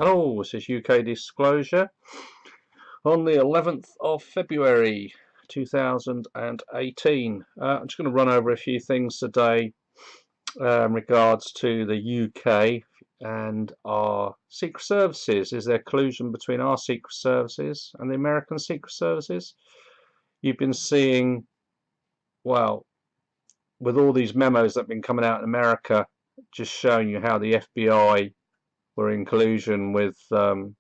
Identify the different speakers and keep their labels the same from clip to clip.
Speaker 1: Hello, this is UKdisclosure on the 11th of February 2018. I'm just going to run over a few things today in regards to the UK and our secret services. Is there collusion between our secret services and the American secret services? You've been seeing, well, with all these memos that have been coming out in America, just showing you how the FBI were in collusion with the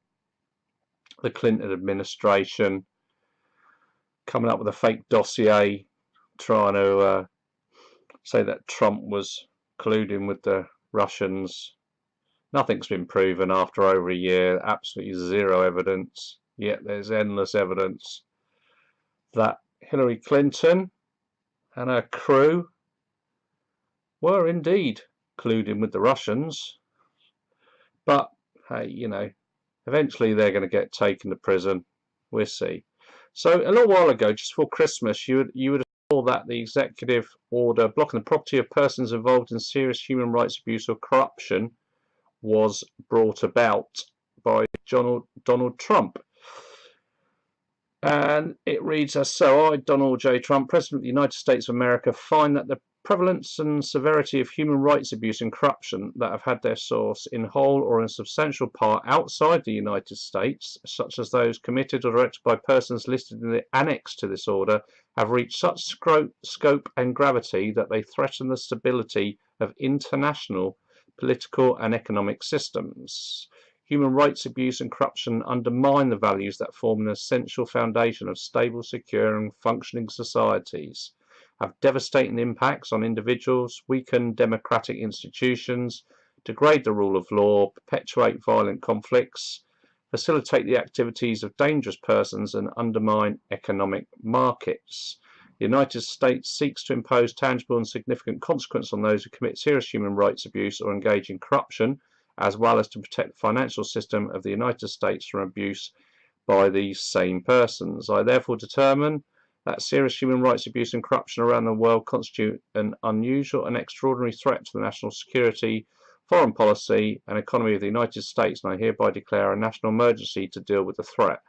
Speaker 1: Clinton administration, coming up with a fake dossier trying to say that Trump was colluding with the Russians. Nothing's been proven after over a year, absolutely zero evidence, yet there's endless evidence that Hillary Clinton and her crew were indeed colluding with the Russians. But hey, you know, eventually they're going to get taken to prison. We'll see. So a little while ago, just before Christmas, you would have saw that the executive order blocking the property of persons involved in serious human rights abuse or corruption was brought about by Donald Trump. And it reads as so: I, Donald J. Trump, President of the United States of America, find that the prevalence and severity of human rights abuse and corruption that have had their source in whole or in substantial part outside the United States, such as those committed or directed by persons listed in the annex to this order, have reached such scope and gravity that they threaten the stability of international political and economic systems. Human rights abuse and corruption undermine the values that form an essential foundation of stable, secure and functioning societies, have devastating impacts on individuals, weaken democratic institutions, degrade the rule of law, perpetuate violent conflicts, facilitate the activities of dangerous persons and undermine economic markets. The United States seeks to impose tangible and significant consequence on those who commit serious human rights abuse or engage in corruption, as well as to protect the financial system of the United States from abuse by these same persons. I therefore determine that serious human rights abuse and corruption around the world constitute an unusual and extraordinary threat to the national security, foreign policy and economy of the United States, and I hereby declare a national emergency to deal with the threat.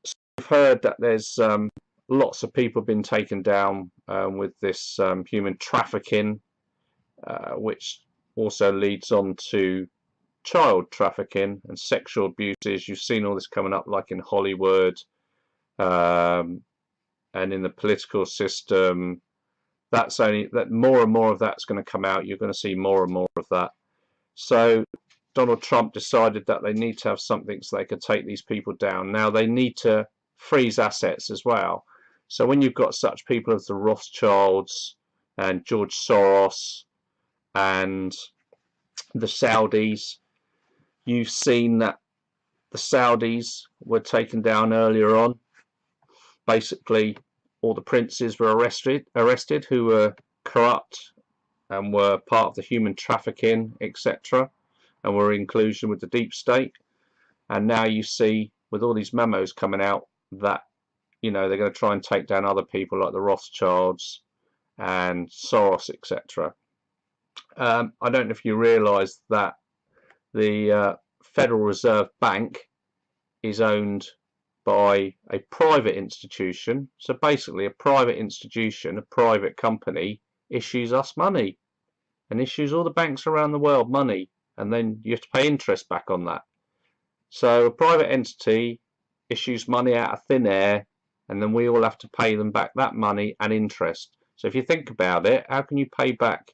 Speaker 1: So we've heard that there's lots of people been taken down with this human trafficking, which also leads on to child trafficking and sexual abuses. You've seen all this coming up like in Hollywood and in the political system. That's only that more and more of that's going to come out. You're going to see more and more of that. So Donald Trump decided that they need to have something so they could take these people down. Now they need to freeze assets as well. So when you've got such people as the Rothschilds and George Soros and the Saudis, you've seen that the Saudis were taken down earlier on. Basically, all the princes were arrested who were corrupt and were part of the human trafficking, etc., and were in collusion with the deep state. And now you see, with all these memos coming out, that they're going to try and take down other people like the Rothschilds and Soros, etc. I don't know if you realise that the Federal Reserve Bank is owned by a private institution. So basically a private institution, a private company, issues us money and issues all the banks around the world money, and then you have to pay interest back on that. So a private entity issues money out of thin air, and then we all have to pay them back that money and interest. So if you think about it, how can you pay back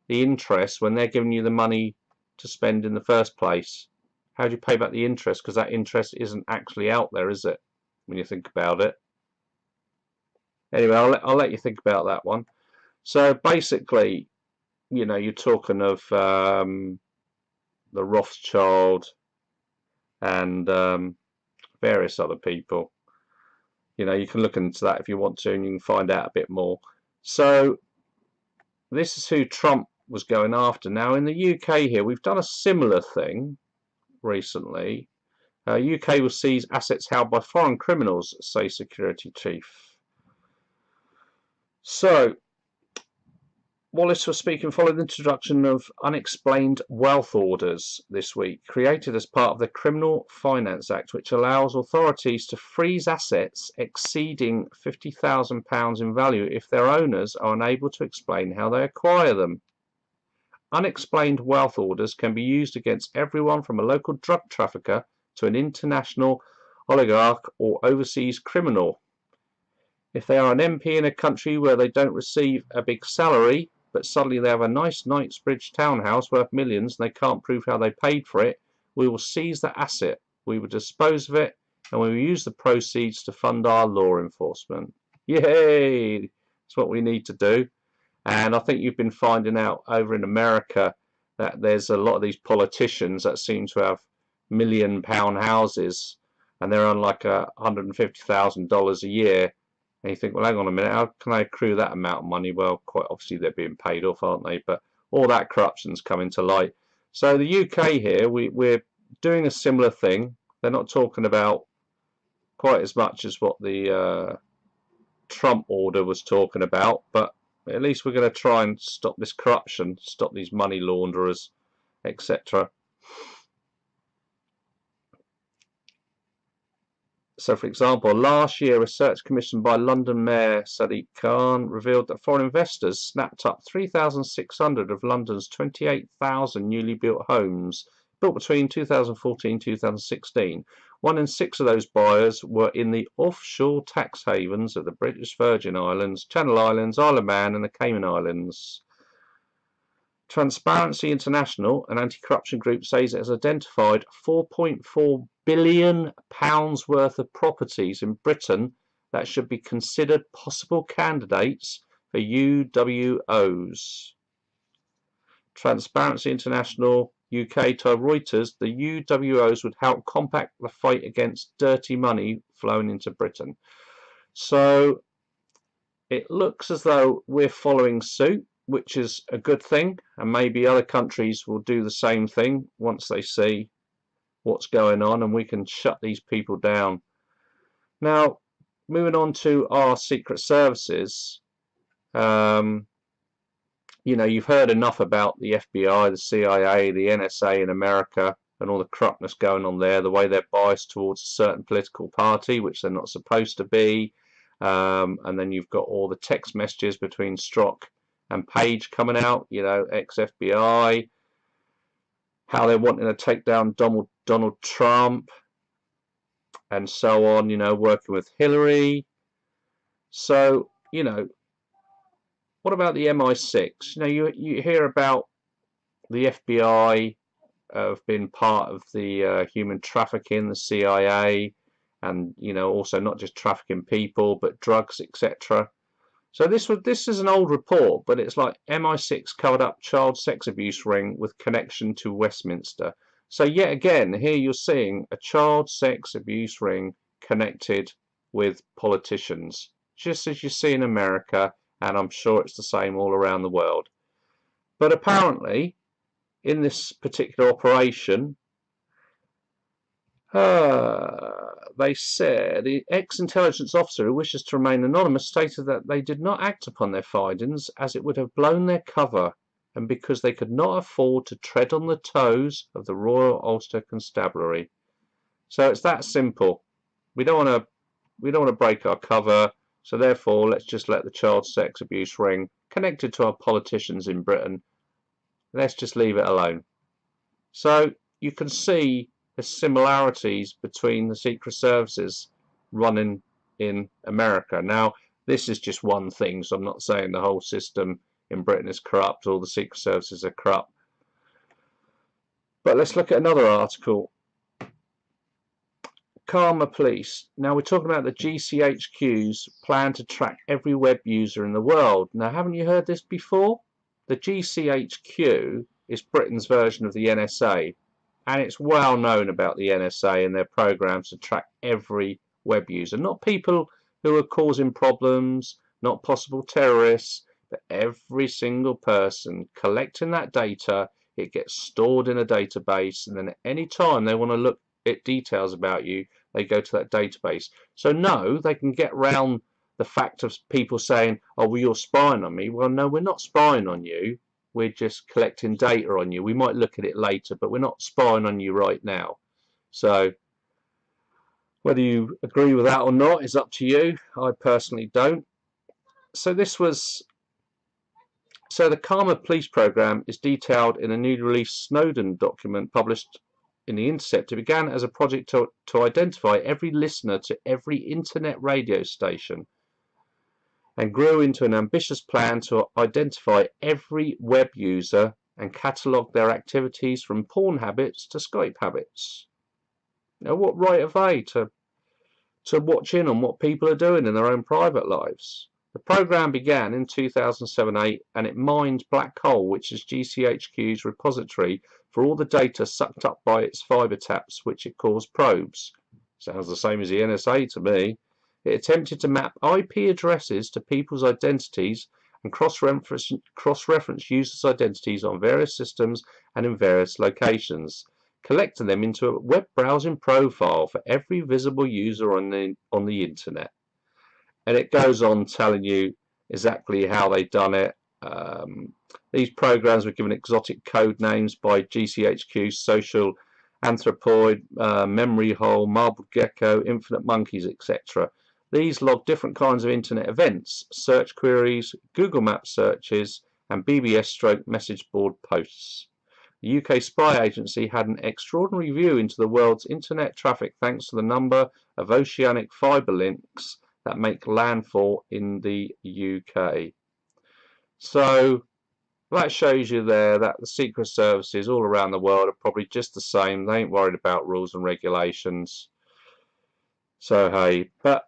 Speaker 1: the interest when they're giving you the money to spend in the first place? How do you pay back the interest? Because that interest isn't actually out there, is it, when you think about it? Anyway, I'll let you think about that one. So basically, you're talking of the Rothschild and various other people. You can look into that if you want to, and you can find out a bit more. So this is who Trump was going after. Now in the UK here, we've done a similar thing recently. UK will seize assets held by foreign criminals, say security chief. So Wallace was speaking following the introduction of unexplained wealth orders this week, created as part of the Criminal Finance Act, which allows authorities to freeze assets exceeding £50,000 in value if their owners are unable to explain how they acquire them. Unexplained wealth orders can be used against everyone from a local drug trafficker to an international oligarch or overseas criminal. If they are an MP in a country where they don't receive a big salary, but suddenly they have a nice Knightsbridge townhouse worth millions and they can't prove how they paid for it, we will seize that asset, we will dispose of it, and we will use the proceeds to fund our law enforcement. Yay! That's what we need to do. And I think you've been finding out over in America that there's a lot of these politicians that seem to have £1,000,000 houses, and they're on like $150,000 a year. And you think, well, hang on a minute, how can I accrue that amount of money? Well, quite obviously they're being paid off, aren't they? But all that corruption's coming to light. So the UK here, we're doing a similar thing. They're not talking about quite as much as what the Trump order was talking about, but at least we're going to try and stop this corruption, stop these money launderers, etc. So, for example, last year, a research commissioned by London Mayor Sadiq Khan revealed that foreign investors snapped up 3,600 of London's 28,000 newly built homes, built between 2014 and 2016. 1 in 6 of those buyers were in the offshore tax havens of the British Virgin Islands, Channel Islands, Isle of Man, and the Cayman Islands. Transparency International, an anti-corruption group, says it has identified £4.4 billion worth of properties in Britain that should be considered possible candidates for UWOs. Transparency International UK told Reuters the UWOs would help combat the fight against dirty money flowing into Britain. So it looks as though we're following suit, which is a good thing, and maybe other countries will do the same thing once they see what's going on, and we can shut these people down. Now, moving on to our secret services, you know, you've heard enough about the FBI, the CIA, the NSA in America, and all the corruptness going on there, the way they're biased towards a certain political party, which they're not supposed to be, and then you've got all the text messages between Strzok and Page coming out, you know, ex-FBI, how they're wanting to take down Donald Trump, and so on, you know, working with Hillary. So, you know, what about the MI6? You know, you hear about the FBI have been part of the human trafficking, the CIA, and, you know, also not just trafficking people, but drugs, etc. So this is an old report, but it's like MI6 covered up child sex abuse ring with connection to Westminster. So yet again, here you're seeing a child sex abuse ring connected with politicians, just as you see in America, and I'm sure it's the same all around the world. But apparently, in this particular operation, they said the ex-intelligence officer who wishes to remain anonymous stated that they did not act upon their findings as it would have blown their cover and because they could not afford to tread on the toes of the Royal Ulster Constabulary. So it's that simple. We don't want to break our cover, so therefore let's just let the child sex abuse ring connected to our politicians in Britain, let's just leave it alone. So you can see the similarities between the secret services running in America. Now, this is just one thing, so I'm not saying the whole system in Britain is corrupt, all the secret services are corrupt. But let's look at another article. Karma Police. Now we're talking about the GCHQ's plan to track every web user in the world. Now, haven't you heard this before? The GCHQ is Britain's version of the NSA. And it's well known about the NSA and their programs to track every web user. Not people who are causing problems, not possible terrorists, but every single person collecting that data. It gets stored in a database, and then at any time they want to look at details about you, they go to that database. So no, they can get round the fact of people saying, oh, well, you're spying on me. Well, no, we're not spying on you. We're just collecting data on you. We might look at it later, but we're not spying on you right now. So whether you agree with that or not is up to you. I personally don't. So the Karma Police Program is detailed in a newly released Snowden document published in The Intercept. It began as a project to identify every listener to every internet radio station, and grew into an ambitious plan to identify every web user and catalogue their activities from porn habits to Skype habits. Now, what right have they to watch in on what people are doing in their own private lives? The program began in 2007-8, and it mined Black Hole, which is GCHQ's repository for all the data sucked up by its fiber taps, which it calls probes. Sounds the same as the NSA to me. It attempted to map IP addresses to people's identities and cross-reference users' identities on various systems and in various locations, collecting them into a web browsing profile for every visible user on the internet. And it goes on telling you exactly how they've done it. These programs were given exotic code names by GCHQ, Social Anthropoid, Memory Hole, Marbled Gecko, Infinite Monkeys, etc. These log different kinds of internet events, search queries, Google Maps searches, and BBS/message board posts. The UK spy agency had an extraordinary view into the world's internet traffic thanks to the number of oceanic fibre links that make landfall in the UK. So that shows you there that the secret services all around the world are probably just the same. They ain't worried about rules and regulations. So hey, but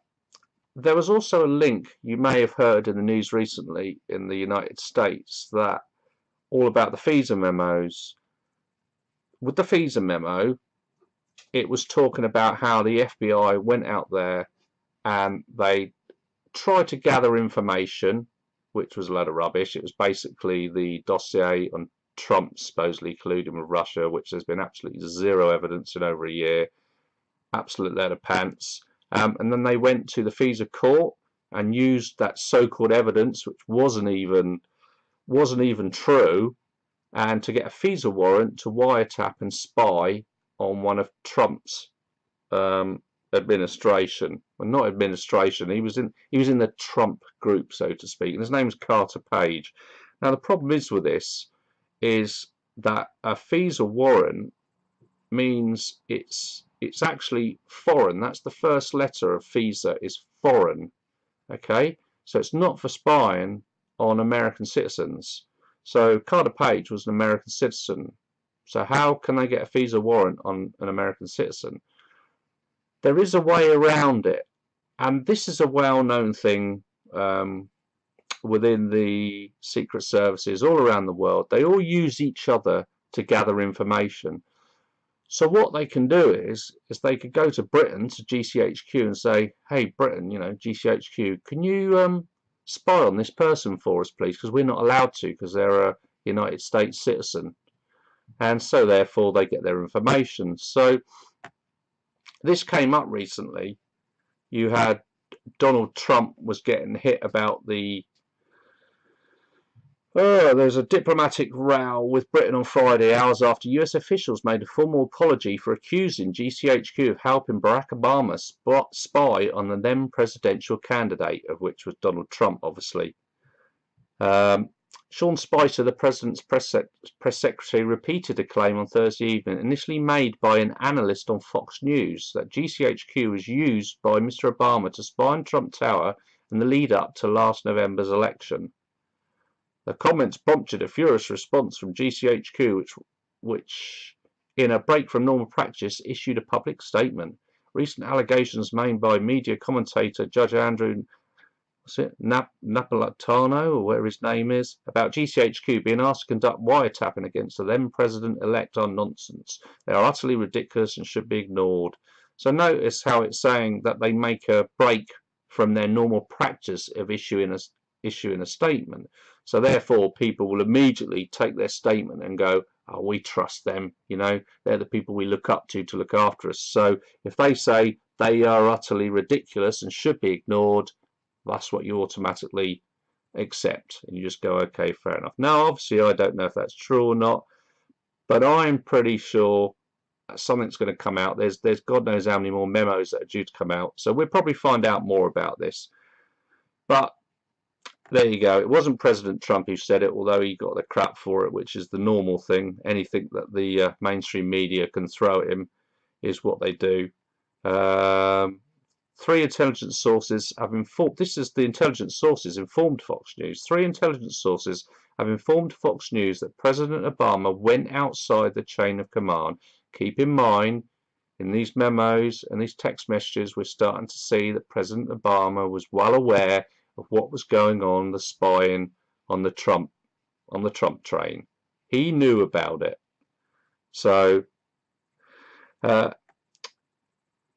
Speaker 1: there was also a link you may have heard in the news recently in the United States that all about the FISA memos. With the FISA memo, it was talking about how the FBI went out there and they tried to gather information, which was a load of rubbish. It was basically the dossier on Trump supposedly colluding with Russia, which there's been absolutely zero evidence in over a year. Absolute load of pants. And then they went to the FISA court and used that so-called evidence, which wasn't even true, and to get a FISA warrant to wiretap and spy on one of Trump's administration. Well, not administration. He was in the Trump group, so to speak. And his name's Carter Page. Now the problem is with this is that a FISA warrant means it's actually foreign. That's the first letter of FISA is foreign. Okay, so it's not for spying on American citizens. So Carter Page was an American citizen. So how can they get a FISA warrant on an American citizen? There is a way around it, and this is a well-known thing within the secret services all around the world. They all use each other to gather information. So what they can do is they could go to Britain, to GCHQ, and say, hey, Britain, you know, GCHQ, can you spy on this person for us, please? Because we're not allowed to, because they're a United States citizen. And so therefore they get their information. So this came up recently. You had Donald Trump was getting hit about there's a diplomatic row with Britain on Friday, hours after US officials made a formal apology for accusing GCHQ of helping Barack Obama spy on the then presidential candidate, of which was Donald Trump, obviously. Sean Spicer, the president's press secretary, repeated a claim on Thursday evening, initially made by an analyst on Fox News, that GCHQ was used by Mr. Obama to spy on Trump Tower in the lead-up to last November's election. The comments prompted a furious response from GCHQ, which, in a break from normal practice, issued a public statement. Recent allegations made by media commentator Judge Andrew Napolitano, or whatever his name is, about GCHQ being asked to conduct wiretapping against the then president-elect are nonsense. They are utterly ridiculous and should be ignored. So notice how it's saying that they make a break from their normal practice of issuing a statement. So therefore people will immediately take their statement and go, oh, we trust them, you know, they're the people we look up to look after us. So if they say they are utterly ridiculous and should be ignored, That's what you automatically accept, and you just go, okay, fair enough. Now, obviously, I don't know if that's true or not, but I'm pretty sure something's going to come out. There's God knows how many more memos that are due to come out, so we'll probably find out more about this. But there you go. It wasn't President Trump who said it, although he got the crap for it, which is the normal thing. Anything that the mainstream media can throw at him is what they do. Three intelligence sources have informed, this is the intelligence sources informed Fox News. Three intelligence sources have informed Fox News that President Obama went outside the chain of command. Keep in mind, in these memos and these text messages, we're starting to see that President Obama was well aware of what was going on, the spying on the Trump train. He knew about it. So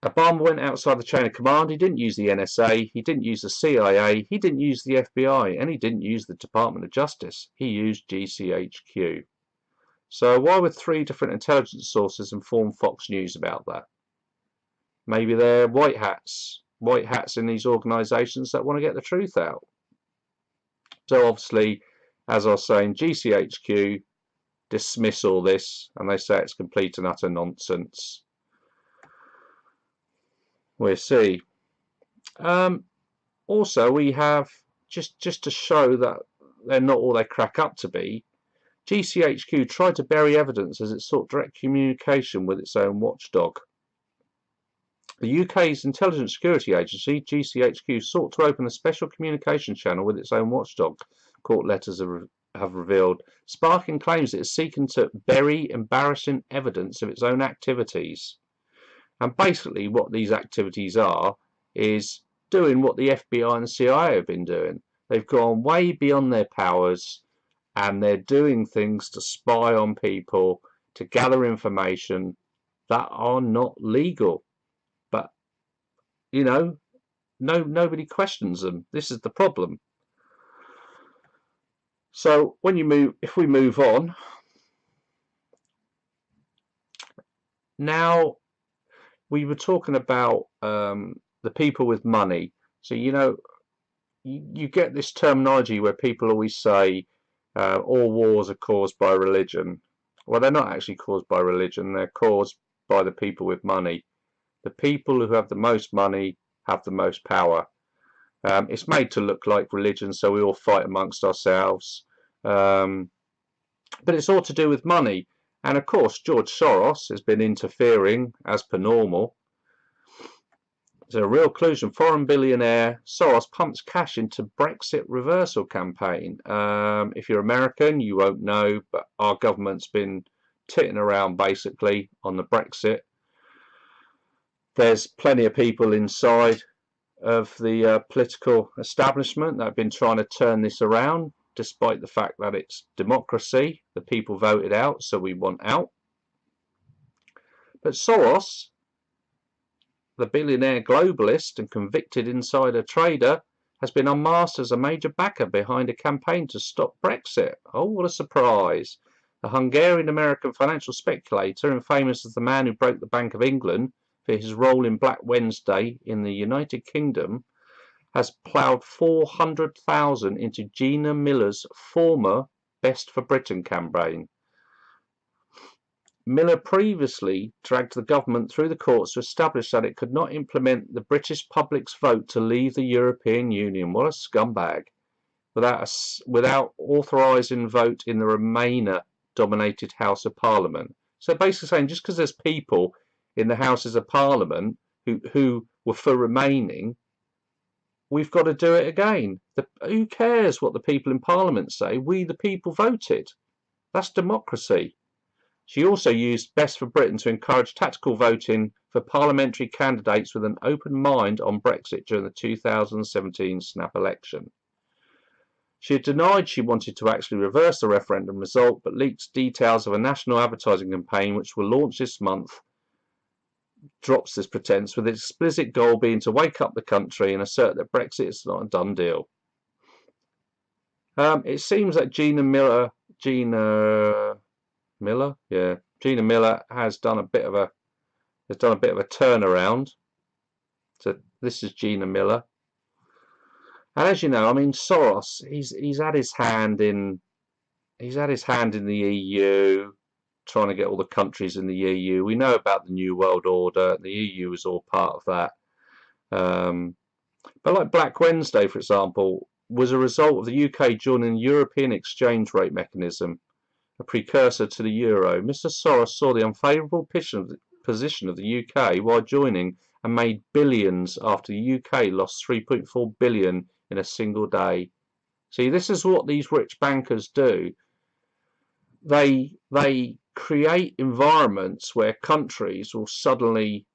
Speaker 1: Obama went outside the chain of command. He didn't use the NSA, he didn't use the CIA, he didn't use the FBI, and he didn't use the Department of Justice. He used GCHQ. So why would three different intelligence sources inform Fox News about that? Maybe they're white hats in these organisations that want to get the truth out. So obviously, as I was saying, GCHQ dismiss all this, and they say it's complete and utter nonsense. We'll see. Also, we have, just to show that they're not all they crack up to be, GCHQ tried to bury evidence as it sought direct communication with its own watchdog. The UK's Intelligence Security Agency, GCHQ, sought to open a special communication channel with its own watchdog, court letters have revealed, sparking claims it is seeking to bury embarrassing evidence of its own activities. And basically what these activities are is doing what the FBI and the CIA have been doing. They've gone way beyond their powers, and they're doing things to spy on people, to gather information that are not legal. But, you know, nobody questions them. This is the problem. So if we move on, now we were talking about the people with money. So, you know, you get this terminology where people always say all wars are caused by religion. Well, they're not actually caused by religion. They're caused by the people with money. The people who have the most money have the most power. It's made to look like religion, so we all fight amongst ourselves. But it's all to do with money. And of course, George Soros has been interfering as per normal. There's a real collusion. Foreign billionaire Soros pumps cash into Brexit reversal campaign. If you're American, you won't know, but our government's been titting around basically on the Brexit. There's plenty of people inside of the political establishment that have been trying to turn this around, despite the fact that it's democracy. The people voted out, so we want out. But Soros, the billionaire globalist and convicted insider trader, has been unmasked as a major backer behind a campaign to stop Brexit. Oh, what a surprise. The Hungarian-American financial speculator, and famous as the man who broke the Bank of England for his role in Black Wednesday in the United Kingdom, has ploughed 400,000 into Gina Miller's former Best for Britain campaign. Miller previously dragged the government through the courts to establish that it could not implement the British public's vote to leave the European Union. What a scumbag. Without authorising vote in the Remainer-dominated House of Parliament. So basically saying just because there's people in the Houses of Parliament who were for remaining, we've got to do it again. Who cares what the people in Parliament say? We, the people, voted. That's democracy. She also used Best for Britain to encourage tactical voting for parliamentary candidates with an open mind on Brexit during the 2017 snap election. She had denied she wanted to actually reverse the referendum result, but leaked details of a national advertising campaign which will launch this month drops this pretense, with its explicit goal being to wake up the country and assert that Brexit is not a done deal. It seems that Gina Miller has done a bit of a turnaround. So this is Gina Miller. And as you know, I mean, Soros, he's had his hand in the EU, trying to get all the countries in the EU. We know about the New World Order. The EU is all part of that. But like Black Wednesday, for example, was a result of the UK joining the European exchange rate mechanism, a precursor to the euro. Mr. Soros saw the unfavourable position of the UK while joining and made billions after the UK lost 3.4 billion in a single day. See, this is what these rich bankers do. They create environments where countries will suddenly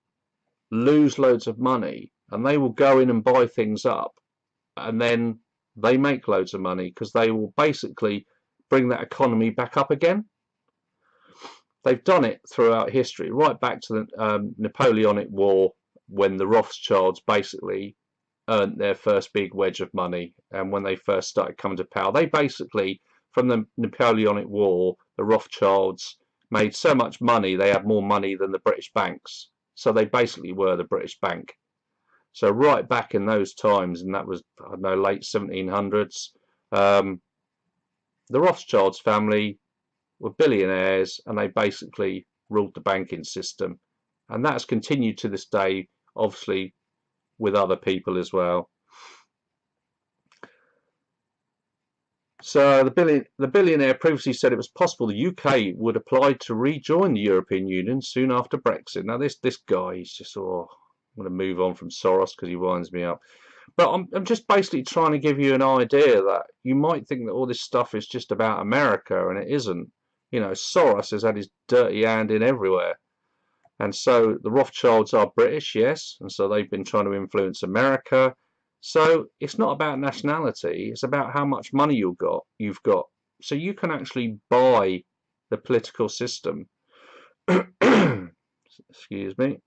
Speaker 1: lose loads of money, and they will go in and buy things up, and then they make loads of money because they will basically bring that economy back up again. They've done it throughout history, right back to the Napoleonic War, when the Rothschilds basically earned their first big wedge of money, and when they first started coming to power, they basically, from the Napoleonic War, the Rothschilds made so much money, they had more money than the British banks. So they basically were the British bank. So right back in those times, and that was, I don't know, late 1700s, the Rothschilds family were billionaires, and they basically ruled the banking system. And that's continued to this day, obviously, with other people as well. So the billionaire previously said it was possible the UK would apply to rejoin the European Union soon after Brexit. Now this guy, he's just, oh, I'm going to move on from Soros because he winds me up. But I'm just basically trying to give you an idea that you might think that all this stuff is just about America, and it isn't. You know, Soros has had his dirty hand in everywhere. And so the Rothschilds are British, yes, and so they've been trying to influence America. So it's not about nationality, it's about how much money you've got. So you can actually buy the political system. Excuse me.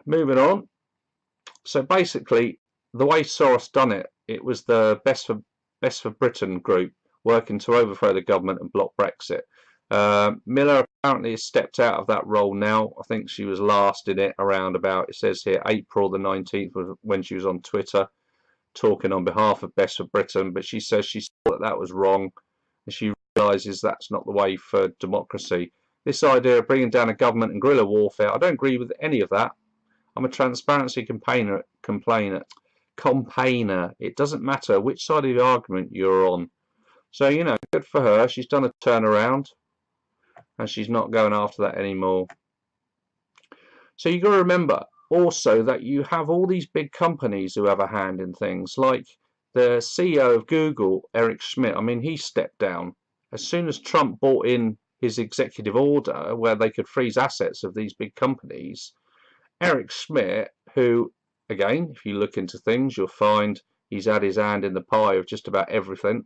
Speaker 1: Moving on. So basically, the way Soros done it, it was the Best for Britain group working to overthrow the government and block Brexit. Miller apparently has stepped out of that role now. I think she was last in it around about, it says here, April the 19th, when she was on Twitter talking on behalf of Best for Britain, but she says she thought that was wrong, and she realises that's not the way for democracy. This idea of bringing down a government and guerrilla warfare, I don't agree with any of that. I'm a transparency campaigner. It doesn't matter which side of the argument you're on. So, you know, good for her. She's done a turnaround, and she's not going after that anymore. So you've got to remember also that you have all these big companies who have a hand in things, like the CEO of Google, Eric Schmidt. I mean, he stepped down as soon as Trump brought in his executive order where they could freeze assets of these big companies. Eric Schmidt, who, again, if you look into things, you'll find he's had his hand in the pie of just about everything.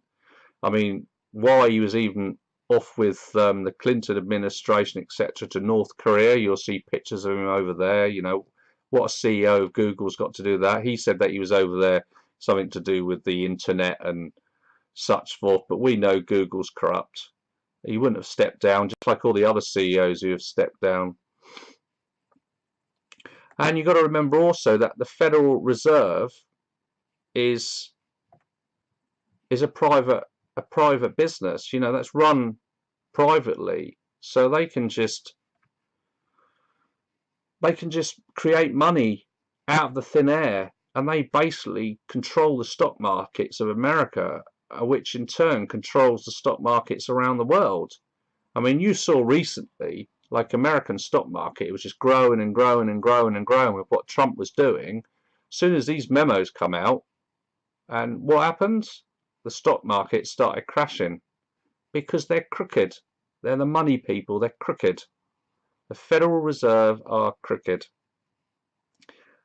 Speaker 1: I mean, why he was even off with the Clinton administration, etc., to North Korea. You'll see pictures of him over there. You know, what a CEO of Google's got to do that. He said that he was over there, something to do with the internet and such forth. But we know Google's corrupt. He wouldn't have stepped down, just like all the other CEOs who have stepped down. And you've got to remember also that the Federal Reserve is a private business. You know, that's run privately, so they can just create money out of the thin air, and they basically control the stock markets of America, which in turn controls the stock markets around the world. I mean, you saw recently, like American stock market, it was just growing and growing and growing and growing with what Trump was doing. As soon as these memos come out, and what happens? The stock market started crashing because they're crooked. They're the money people. They're crooked. The Federal Reserve are crooked.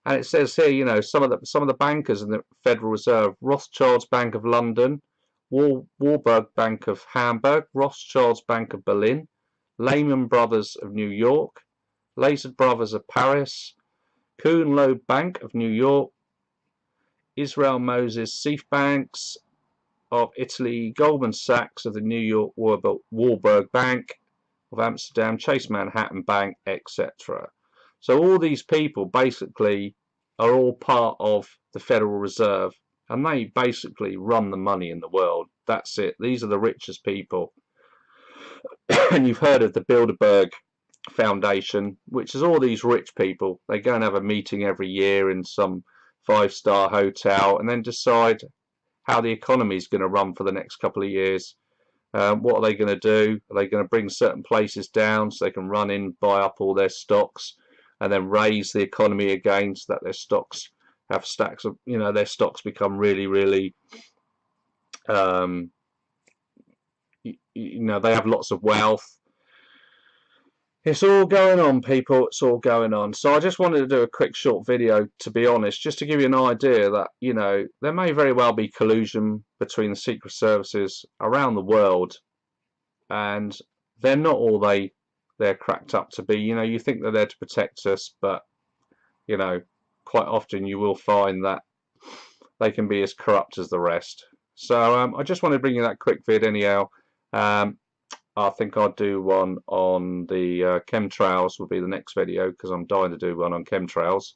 Speaker 1: And it says here, you know, some of the bankers in the Federal Reserve: Rothschild's Bank of London, Warburg Bank of Hamburg, Rothschild's Bank of Berlin, Lehman Brothers of New York, Laser Brothers of Paris, Kuhn Loeb Bank of New York, Israel Moses Seif Banks of Italy, Goldman Sachs of the New York Warburg Bank of Amsterdam, Chase Manhattan Bank, etc. So all these people basically are all part of the Federal Reserve, and they basically run the money in the world. That's it. These are the richest people. And you've heard of the Bilderberg Foundation, which is all these rich people. They go and have a meeting every year in some five-star hotel and then decide how the economy is going to run for the next couple of years. What are they going to do? Are they going to bring certain places down so they can run in, buy up all their stocks, and then raise the economy again so that their stocks have stacks of, their stocks become really, really, they have lots of wealth. It's all going on, people. It's all going on. So I just wanted to do a quick short video, to be honest, just to give you an idea that, there may very well be collusion between the secret services around the world, and they're not all they're cracked up to be. You think they're there to protect us, but, quite often you will find that they can be as corrupt as the rest. So I just wanted to bring you that quick vid anyhow. I think I'll do one on the chemtrails will be the next video, because I'm dying to do one on chemtrails.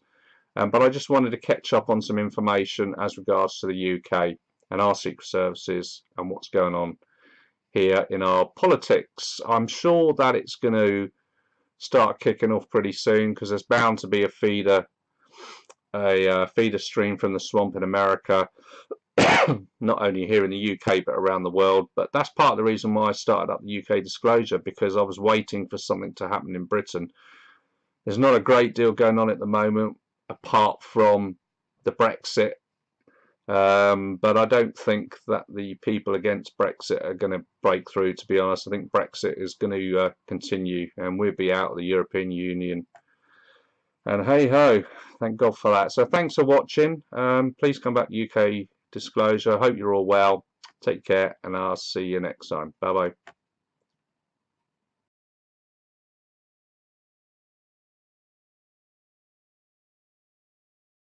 Speaker 1: But I just wanted to catch up on some information as regards to the UK and our secret services and what's going on here in our politics. I'm sure that it's going to start kicking off pretty soon, because there's bound to be a feeder stream from the swamp in America. Not only here in the UK but around the world. But that's part of the reason why I started up the UKdisclosure, because I was waiting for something to happen in Britain. There's not a great deal going on at the moment apart from the Brexit, but I don't think that the people against Brexit are going to break through, to be honest. I think Brexit is going to continue, and we'll be out of the European Union. And hey ho, thank God for that. So thanks for watching. Please come back to UKdisclosure. I hope you're all well. Take care, and I'll see you next time. Bye bye.